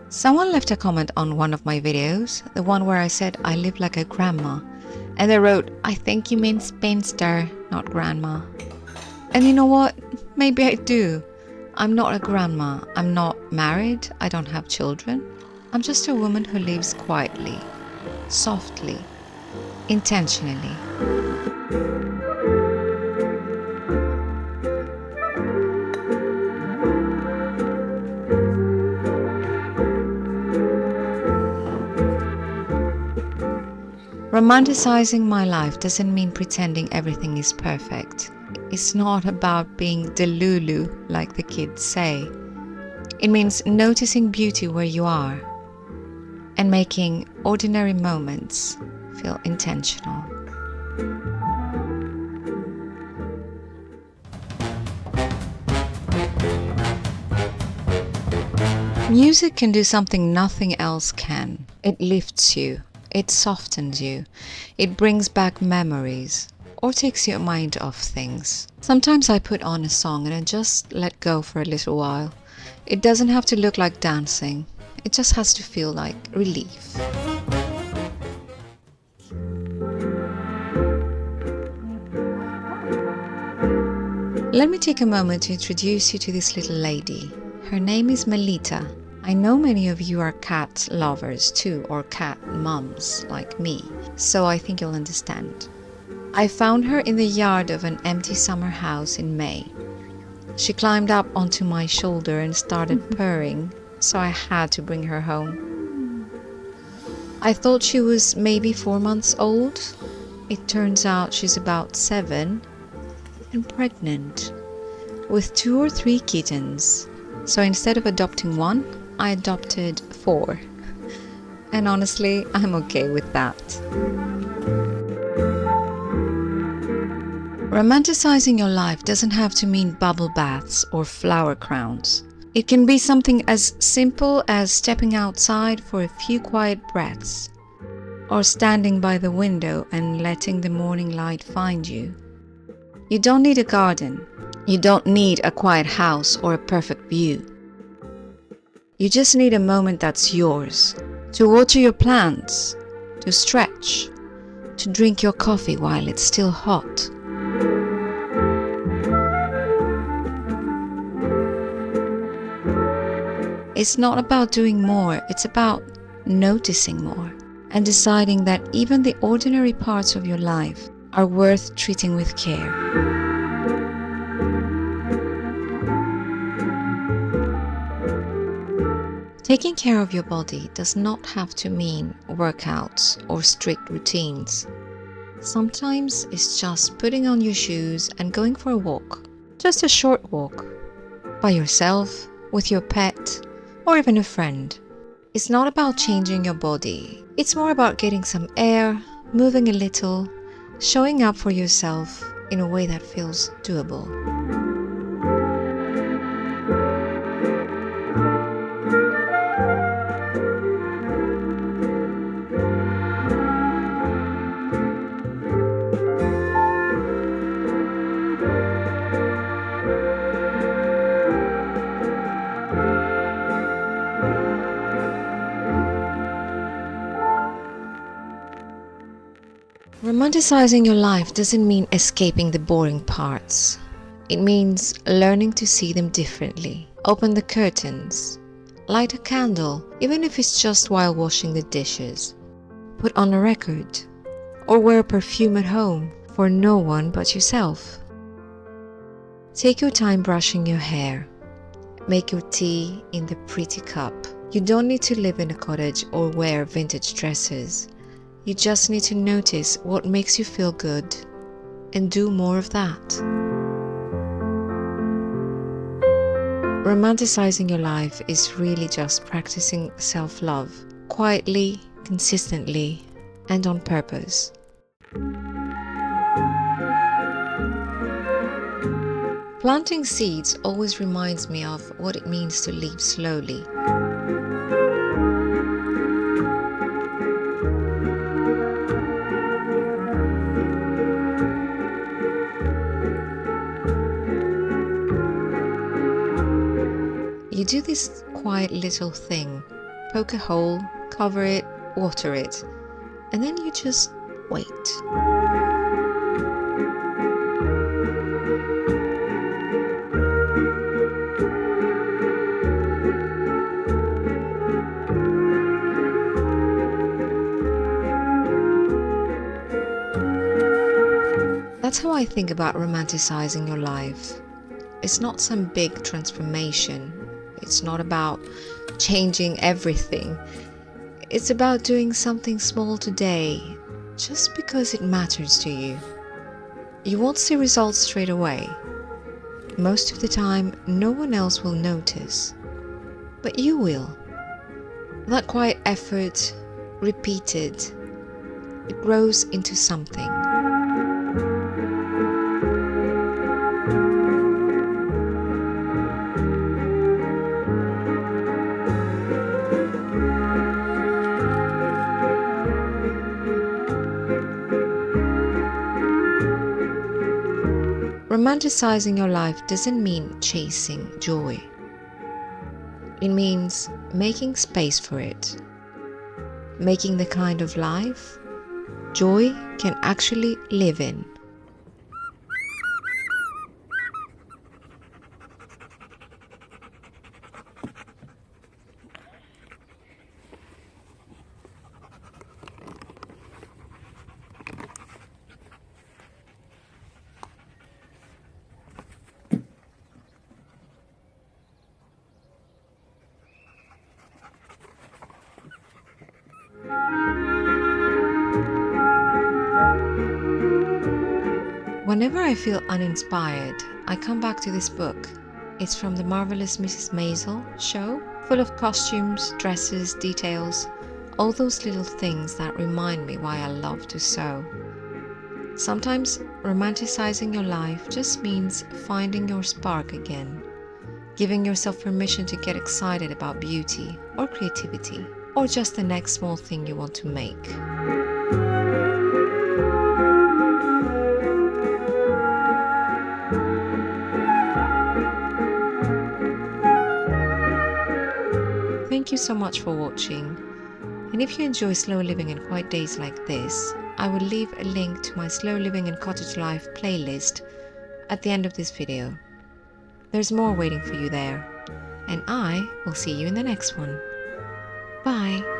Someone left a comment on one of my videos, the one where I said I live like a grandma, and they wrote, "I think you mean spinster, not grandma." And you know what? Maybe I do. I'm not a grandma. I'm not married. I don't have children. I'm just a woman who lives quietly, softly, intentionally. Romanticizing my life doesn't mean pretending everything is perfect. It's not about being delulu, like the kids say. It means noticing beauty where you are and making ordinary moments feel intentional. Music can do something nothing else can. It lifts you. It softens you. It brings back memories or takes your mind off things. Sometimes I put on a song and I just let go for a little while. It doesn't have to look like dancing. It just has to feel like relief. Let me take a moment to introduce you to this little lady. Her name is Melita. I know many of you are cat lovers too, or cat mums like me, so I think you'll understand. I found her in the yard of an empty summer house in May. She climbed up onto my shoulder and started purring, so I had to bring her home. I thought she was maybe 4 months old. It turns out she's about 7 and pregnant with 2 or 3 kittens. So instead of adopting 1, I adopted 4. And honestly, I'm okay with that. Romanticizing your life doesn't have to mean bubble baths or flower crowns. It can be something as simple as stepping outside for a few quiet breaths, or standing by the window and letting the morning light find you. You don't need a garden. You don't need a quiet house or a perfect view. You just need a moment that's yours, to water your plants, to stretch, to drink your coffee while it's still hot. It's not about doing more, it's about noticing more and deciding that even the ordinary parts of your life are worth treating with care. Taking care of your body does not have to mean workouts or strict routines. Sometimes it's just putting on your shoes and going for a walk. Just a short walk. By yourself, with your pet, or even a friend. It's not about changing your body. It's more about getting some air, moving a little, showing up for yourself in a way that feels doable. Romanticizing your life doesn't mean escaping the boring parts. It means learning to see them differently. Open the curtains. Light a candle, even if it's just while washing the dishes. Put on a record. Or wear perfume at home for no one but yourself. Take your time brushing your hair. Make your tea in the pretty cup. You don't need to live in a cottage or wear vintage dresses. You just need to notice what makes you feel good and do more of that. Romanticizing your life is really just practicing self-love, quietly, consistently, and on purpose. Planting seeds always reminds me of what it means to live slowly. You do this quiet little thing, poke a hole, cover it, water it, and then you just wait. That's how I think about romanticizing your life. It's not some big transformation. It's not about changing everything. It's about doing something small today, just because it matters to you. You won't see results straight away. Most of the time, no one else will notice. But you will. That quiet effort, repeated, it grows into something. Romanticizing your life doesn't mean chasing joy. It means making space for it. Making the kind of life joy can actually live in. Whenever I feel uninspired, I come back to this book. It's from the Marvelous Mrs. Maisel show, full of costumes, dresses, details, all those little things that remind me why I love to sew. Sometimes romanticizing your life just means finding your spark again, giving yourself permission to get excited about beauty or creativity, or just the next small thing you want to make. Thank you so much for watching, and if you enjoy slow living and quiet days like this, I will leave a link to my slow living and cottage life playlist at the end of this video. There's more waiting for you there, and I will see you in the next one. Bye!